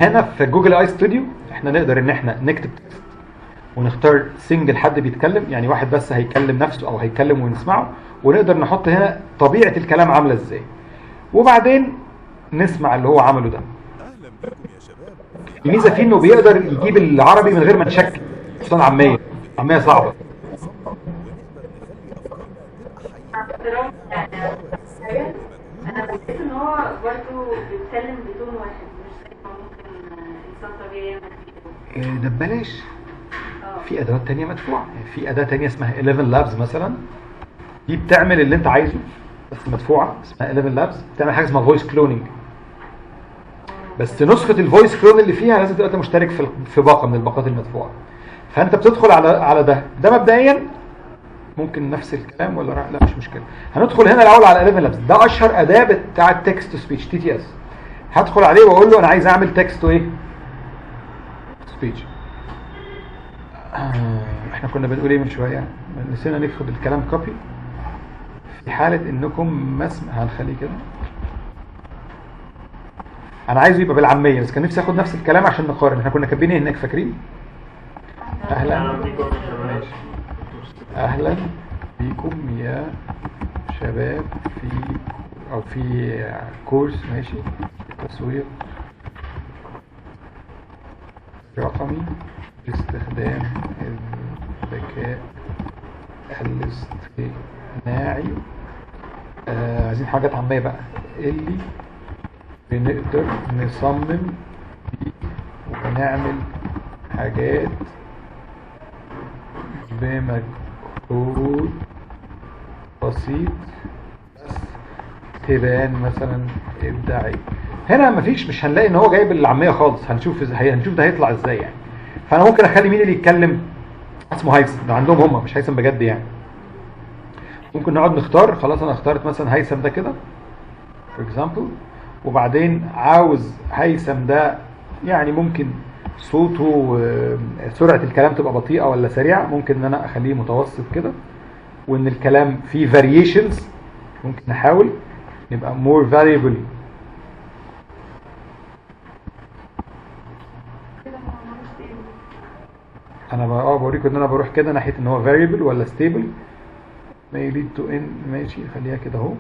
هنا في جوجل اي ستوديو احنا نقدر ان احنا نكتب ونختار سنجل حد بيتكلم، يعني واحد بس هيكلم نفسه او هيتكلم ونسمعه، ونقدر نحط هنا طبيعة الكلام عاملة ازاي، وبعدين نسمع اللي هو عمله ده. الميزة فيه انه بيقدر يجيب العربي من غير ما نشكل، خصوصا عامية صعبة. انا بحس ان هو برضه بيتكلم بدون واحد، مش زي ما ممكن انسان طبيعي يعمل ده ببلاش. في ادوات تانية مدفوعة، في اداة تانية اسمها 11 لابز مثلا، دي بتعمل اللي انت عايزه بس مدفوعة، اسمها 11 لابز، بتعمل حاجة اسمها فويس كلونينج. بس نسخة الفويس كلون اللي فيها لازم تبقى مشترك في باقة من الباقات المدفوعة. فانت بتدخل على ده مبدئيا ممكن نفس الكلام ولا لا مش مشكلة. هندخل هنا الاول على 11 لابس، ده اشهر اداة بتاع التكست تو سبيتش TTS. هدخل عليه واقول له انا عايز اعمل تكست تو ايه سبيتش. احنا كنا بنقول ايه من شوية، نسينا ناخد الكلام كوبي. في حالة انكم هنخليه كده، انا عايزه يبقى بالعامية، بس كان نفسي اخد نفس الكلام عشان نقارن. احنا كنا كاتبين هناك فاكرين؟ اهلا اهلا بيكم يا شباب في كورس ماشي تسويق رقمي باستخدام الذكاء الاصطناعي. عايزين حاجات عامية بقى، اللي بنقدر نصمم بيه ونعمل حاجات بمجهود بسيط بس تبان مثلا ابداعي. هنا مش هنلاقي ان هو جايب العاميه خالص، هنشوف ده هيطلع ازاي يعني. فانا ممكن اخلي مين اللي يتكلم، اسمه هيثم، ده عندهم هم مش هيثم بجد يعني. ممكن نقعد نختار، خلاص انا اخترت مثلا هيثم ده كده فور اكزامبل، وبعدين عاوز هيثم ده يعني ممكن صوته سرعة الكلام تبقى بطيئة ولا سريعة، ممكن ان انا اخليه متوسط كده، وان الكلام فيه variations ممكن نحاول نبقى more variable. انا بوريكم ان انا بروح كده ناحية ان هو variable ولا stable may lead to in. ماشي خليها كده اهو،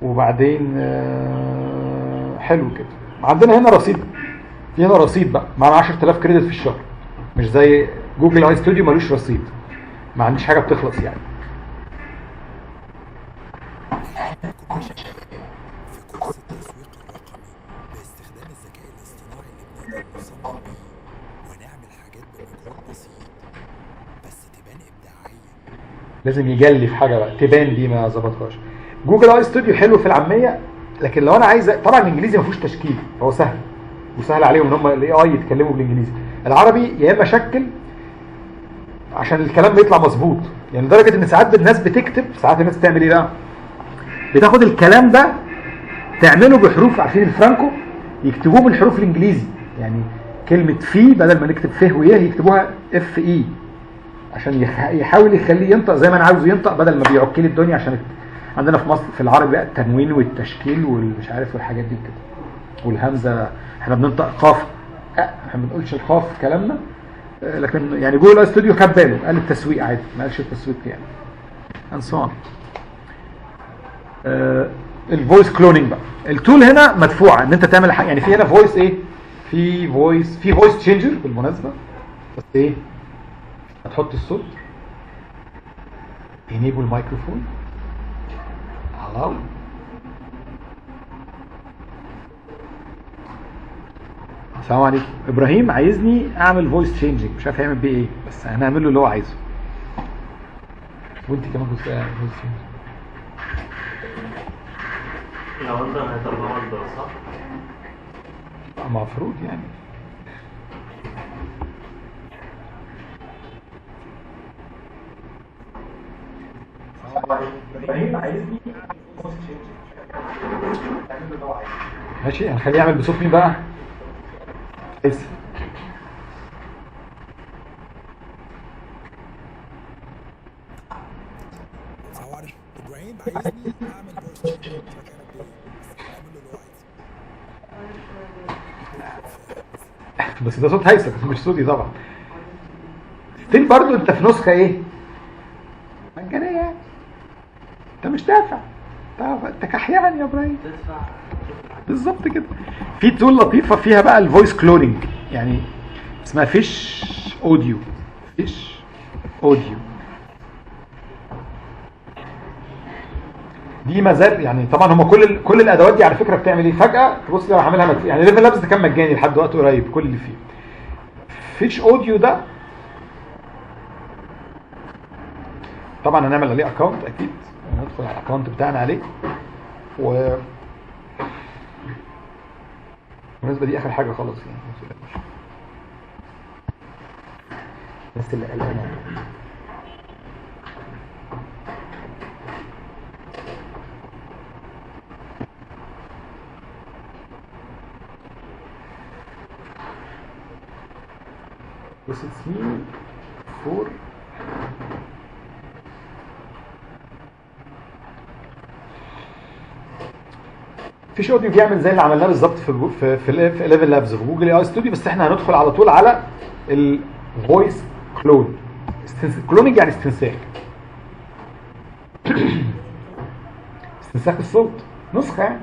وبعدين حلو كده. عندنا هنا رصيد، في هنا رصيد بقى، معنا 10,000 كريدت في الشهر، مش زي جوجل اي ستوديو ملوش رصيد، ما عنديش حاجه بتخلص يعني. في كورس التسويق الرقمي باستخدام الذكاء الاصطناعي اللي بنقدر نصمم بيه ونعمل حاجات بمجهود بسيط بس تبان ابداعيه. لازم يجلي في حاجه بقى تبان، دي ما ظبطهاش. جوجل اي ستوديو حلو في العاميه، لكن لو انا عايز، طبعا الانجليزي ما فيهوش تشكيل، هو سهل وسهل عليهم ان هم الاي اي يتكلموا بالانجليزي. العربي يا اما شكل عشان الكلام بيطلع مظبوط، يعني لدرجه ان ساعات الناس بتكتب، ساعات الناس بتعمل ايه بقى، بتاخد الكلام ده تعمله بحروف، عارفين الفرانكو يكتبوه بالحروف الانجليزي، يعني كلمه في بدل ما نكتب فه ويه يكتبوها اف اي، عشان يحاول يخليه ينطق زي ما انا عاوزه ينطق، بدل ما بيعك لي الدنيا. عشان عندنا في مصر في العربي بقى التنوين والتشكيل والمش عارف والحاجات دي كده، والهمزه احنا بننطق قاف، احنا ما بنقولش القاف في كلامنا. لكن يعني جوجل استوديو خد باله، قال التسويق عادي، ما قالش التسويق يعني and so on. الفويس كلونينج بقى، التول هنا مدفوعه ان انت تعمل حاجه، يعني في هنا فويس ايه، في فويس تشينجر بالمناسبه، بس ايه هتحط الصوت enable microphone allow. السلام عليكم، ابراهيم عايزني اعمل فويس تشينجينج، مش عارف هيعمل بيه ايه، بس هنعمل له اللي هو عايزه. وانت كمان كنت فويس تشينجينج لو انت هيطلعوا الدراسة المفروض يعني. ابراهيم عايزني فويس تشينجينج، هنعمل له اللي هو عايزه. ماشي، هنخليه يعمل بصوت مين بقى؟ اسم. السلام عليكم، ابراهيم عايزني اعمل فويس تشينج، مش عارف اعمل ايه بس هعمل له اللي هو عايزه. بس ده صوت هيثم مش صوتي طبعا. ستيل برضه انت في نسخه ايه؟ مجانيه. انت مش دافع، انت كحيان يا ابراهيم. بالظبط كده. في تول لطيفه فيها بقى الفويس كلوننج، يعني اسمها فيش اوديو. فيش اوديو دي مزار، يعني طبعا هم كل الادوات دي على فكره بتعمل ايه؟ فجاه تبص لو عاملها يعني ليفل لابس ده كان مجاني لحد وقت قريب كل اللي فيه. فيش اوديو ده طبعا هنعمل عليه اكونت اكيد، ندخل على الاكونت بتاعنا عليه. و بالنسبه دي اخر حاجه خلاص يعني، بس اللي قلقان بس اسمه فور فيش اوديو بيعمل زي اللي عملناه بالظبط في 11 لابز في جوجل اي ستوديو، بس احنا هندخل على طول على الفويس كلون. كلوننج يعني استنساخ. استنساخ الصوت، نسخه يعني.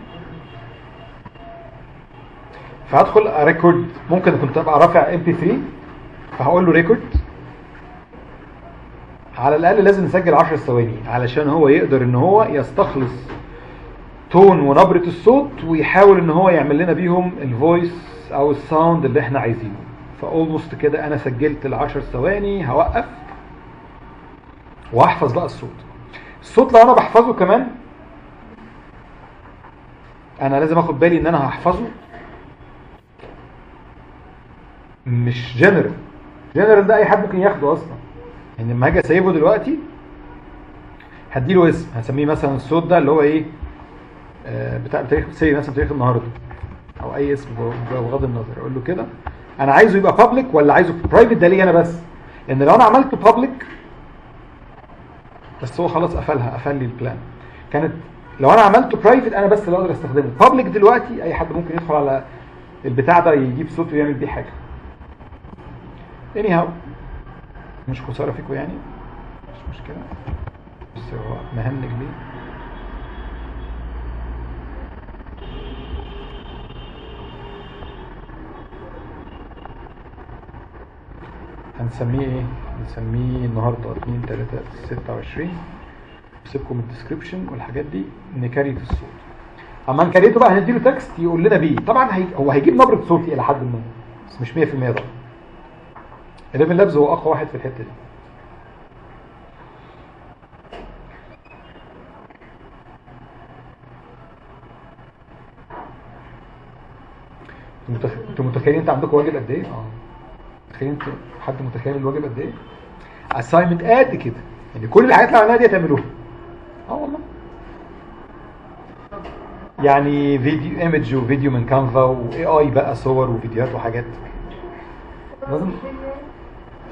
فهدخل ريكورد، ممكن كنت ابقى رافع MP3 فهقول له ريكورد. على الاقل لازم نسجل 10 ثواني علشان هو يقدر ان هو يستخلص تون ونبرة الصوت ويحاول ان هو يعمل لنا بيهم الفويس او الساوند اللي احنا عايزينه. فاولموست كده انا سجلت ال10 ثواني، هوقف وهحفظ بقى الصوت. الصوت لو انا بحفظه كمان انا لازم اخد بالي ان انا هحفظه مش جنرال. جنرال ده اي حد ممكن ياخده اصلا، يعني لما هاجي اسيبه دلوقتي هديله اسم، هسميه مثلا الصوت ده اللي هو ايه بتاع تاريخ سي مثلا تاريخ النهارده او اي اسم بغض النظر. اقول له كده انا عايزه يبقى بابليك ولا عايزه برايفت، ده ليه انا بس، لان لو انا عملته بابليك بس هو خلاص قفل لي البلان. كانت لو انا عملته برايفت انا بس اللي اقدر استخدمه. بابليك دلوقتي اي حد ممكن يدخل على البتاع ده يجيب صوت ويعمل بيه حاجه. anyhow مش خساره فيكم يعني، مش مشكله، بس هو مهنج ليه. هنسميه ايه؟ نسميه النهارده 2/3/26. سيبكم الديسكريبشن والحاجات دي، نكريت الصوت. اما نكريته بقى هنديله تكست يقول لنا بيه. طبعا هو هيجيب نبره صوتي الى حد ما بس مش 100% طبعا. 11 لابز هو اقوى واحد في الحته دي. انتوا متخيلين انت عندكم واجب قد ايه؟ متخيلين انتوا حد متخيل الواجب قد ايه؟ اساينمنت قد كده، يعني كل الحاجات اللي عملناها دي هتعملوها. والله يعني فيديو ايمج وفيديو من كانفا واي اي بقى، صور وفيديوهات وحاجات. لازم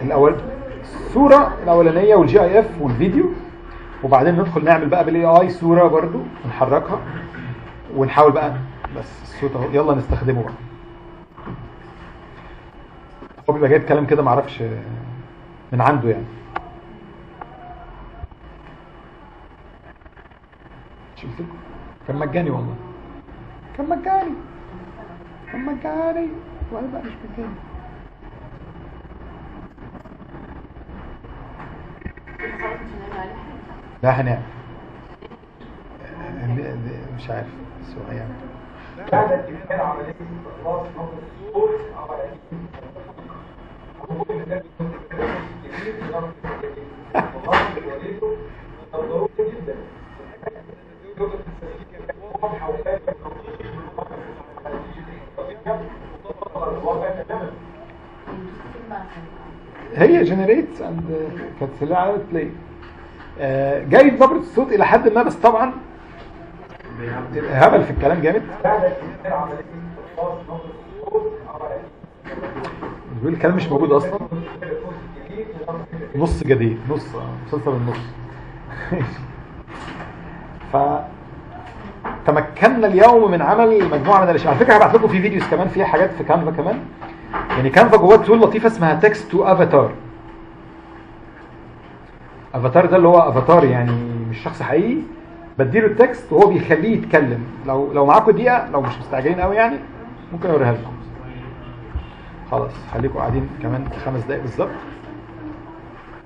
الاول الصوره الاولانيه والجي اي اف والفيديو، وبعدين ندخل نعمل بقى بالاي اي صوره برضو ونحركها ونحاول بقى. بس الصوت اهو يلا نستخدمه بقى. هو بيبقى جايب كلام كده معرفش من عنده يعني. شفتوا كان مجاني والله، كان مجاني ولا بقى مش مجاني. لا هنعمل مش عارف بس هو هيعمل. هي جنريت اند كانت لها علامه بلاي. جايب نبره الصوت الى حد ما، بس طبعا هبل في الكلام جامد. بيقول الكلام مش موجود اصلا، نص جديد، نص مسلسل النص. تمكنا اليوم من عمل مجموعه من الاشياء. على فكره هبعت لكم في فيديوز كمان فيها حاجات في كانفا كمان. يعني كانفا جواه تول لطيفه اسمها تكست تو افاتار. افاتار ده اللي هو افاتار يعني مش شخص حقيقي، بديله التكست وهو بيخليه يتكلم. لو معاكم دقيقه، لو مش مستعجلين قوي يعني ممكن اوريها لكم. خلاص خليكم قاعدين كمان 5 دقايق بالظبط.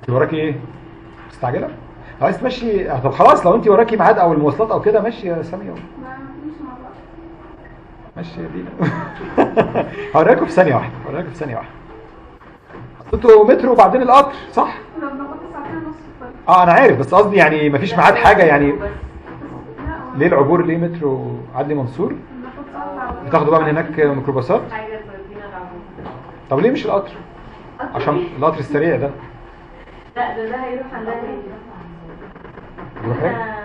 انت وراكي ايه؟ مستعجله؟ عايز تمشي؟ طب خلاص لو انت وراكي ميعاد او المواصلات او كده ماشي يا ساميه. ماشي يا دينا. هوريكم في ثانيه واحده. حطيتوا مترو وبعدين القطر صح؟ كنا بناخد ساعتين ونص في الطريق. انا عارف بس قصدي يعني مفيش ميعاد حاجه يعني. ليه العبور؟ ليه مترو عدلي منصور؟ بناخد ساعة بتاخدوا بقى من هناك ميكروباصات؟ حاجة تودينا العبور. طب ليه مش القطر؟ عشان القطر السريع ده. لا ده هيروح عندنا يروح ايه؟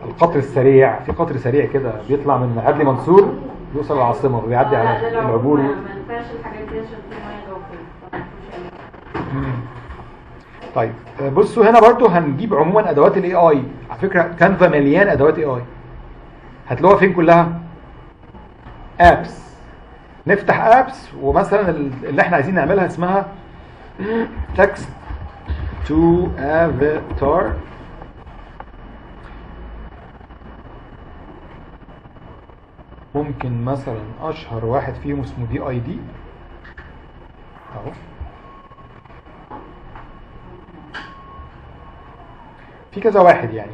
القطر السريع، في قطر سريع كده بيطلع من عدلي منصور يوصل العاصمه وبيعدي على العبور. ما ينفعش الحاجات دي عشان في ميه جوه كده. طيب بصوا هنا برضو هنجيب عموما ادوات الاي اي. على فكره كانفا مليان ادوات اي اي. هتلاقوها فين كلها؟ ابس. نفتح ابس ومثلا اللي احنا عايزين نعملها اسمها تكست تو افاتار. ممكن مثلا اشهر واحد فيهم اسمه دي اي دي اهو. في كذا واحد يعني.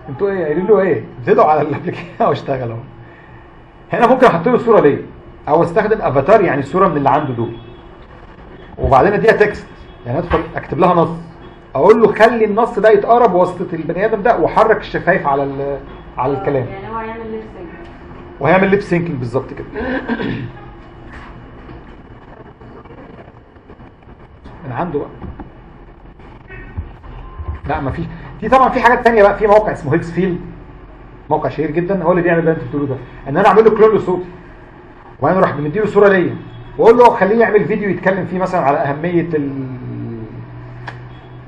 انتوا ايه قايلين له ايه؟ زيدوا على الابلكيشن او اشتغلوا. هنا ممكن احط له صوره ليه او استخدم افاتار يعني صوره من اللي عنده دول، وبعدين اديها تكست يعني ادخل اكتب لها نص، اقول له خلي النص ده يتقرب وسط البني ادم ده وحرك الشفايف على الكلام. يعني هو هيعمل ليب سينك. وهيعمل ليب سينكينج بالظبط كده. من عنده بقى. لا مفيش. دي طبعا في حاجات تانية بقى. في موقع اسمه هيكس فيلد، موقع شهير جدا، هو اللي بيعمل اللي انت بتقوله ده. ان انا اعمل له كلون لصوتي وانا اروح مديله صوره ليا واقول له خليه يعمل فيديو يتكلم فيه مثلا على اهميه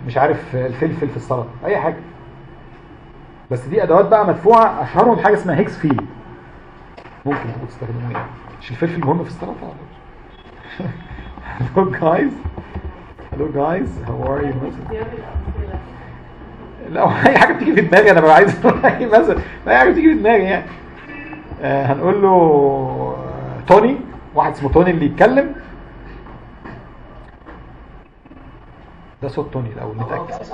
مش عارف الفلفل في السلطه اي حاجه. بس دي ادوات بقى مدفوعه، اشهرهم حاجه اسمها هيكس فيلد. ممكن تبقوا تستخدموها يعني. مش الفلفل مهم في السلطه ولا؟ Hello guys how are you مثلا. لا اي حاجه بتيجي في دماغي انا ببقى عايز اي مثلا اي حاجه بتيجي في دماغي يعني. هنقول له توني، واحد اسمه توني اللي يتكلم. ده صوت توني الاول نتاكد.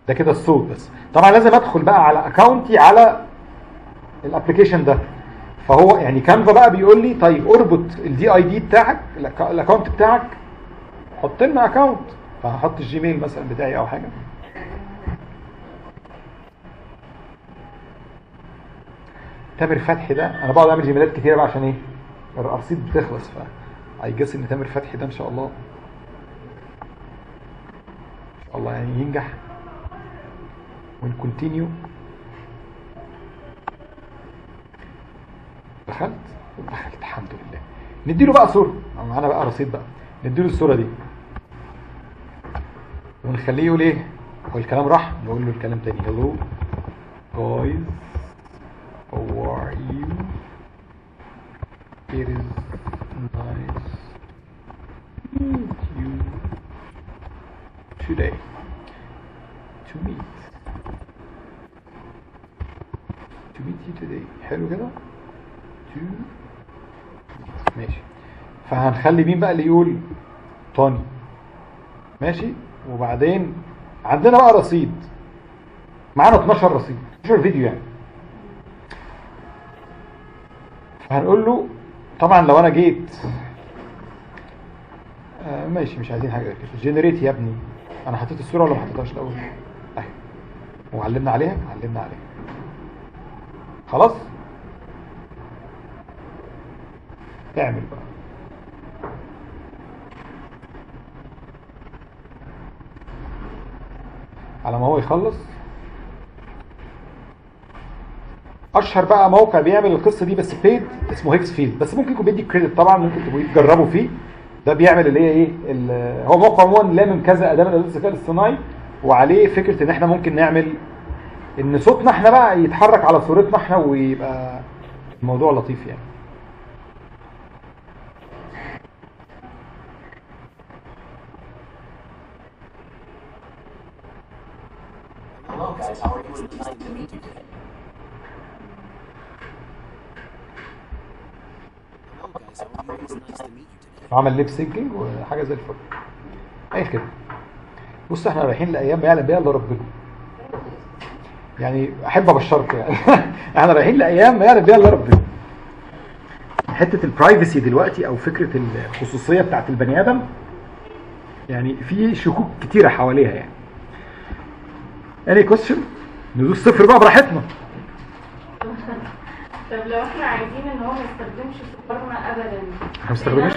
ده كده الصوت بس. طبعا لازم ادخل بقى على اكاونتي على الابلكيشن ده. فهو يعني كانفا بقى بيقول لي طيب اربط الدي اي دي بتاعك الاكونت بتاعك، حط لنا اكونت. فهحط الجيميل مثلا بتاعي او حاجه. تامر فتحي ده انا بقعد اعمل جيميلات كتيره بقى عشان ايه؟ الرصيد بتخلص. اي جس ان تامر فتحي ده ان شاء الله يعني ينجح ونكونتينيو. دخلت الحمد لله. نديله بقى صوره، معانا بقى رصيد بقى. نديله الصوره دي ونخليه يقول ايه. هو الكلام راح نقول له الكلام تاني. hello guys how are you it is nice to meet you today to meet you today. حلو كده. ماشي. فهنخلي مين بقى اللي يقول؟ توني. ماشي. وبعدين عندنا بقى رصيد، معانا 12 رصيد، 12 فيديو يعني. فهنقول له طبعا لو انا جيت ماشي مش عايزين حاجه كده. جنريت يا ابني. انا حطيت الصوره ولا ما حطيتهاش الاول؟ اهي وعلمنا عليها. خلاص اعمل بقى. على ما هو يخلص. اشهر بقى موقع بيعمل القصه دي بس بيد اسمه هيكس فيلد، بس ممكن يكون بيدي كريدت طبعا، ممكن تبقوا تجربوا فيه. ده بيعمل اللي هي ايه هو موقع عموما لامم كذا اداه من ادوات الذكاء الاصطناعي، وعليه فكره ان احنا ممكن نعمل ان صوتنا احنا بقى يتحرك على صورتنا احنا، ويبقى الموضوع لطيف يعني. Hello guys, how are you? It's nice to meet you today. Hello guys, how are you? It's nice to meet you today. عمل ليب سينكينج وحاجه زي الفل. اي كده. بص احنا رايحين لايام ما يعلم بيها الا ربنا. يعني احب ابشركم يعني احنا رايحين لايام ما يعلم بيها الا ربنا. حته البرايفسي دلوقتي او فكره الخصوصيه بتاعت البني ادم يعني في شكوك كتيره حواليها يعني. اني كويستشن ندوس صفر بقى براحتنا. طب لو احنا عايزين ان هو ما يستخدمش صورنا ابدا، ما يستخدمش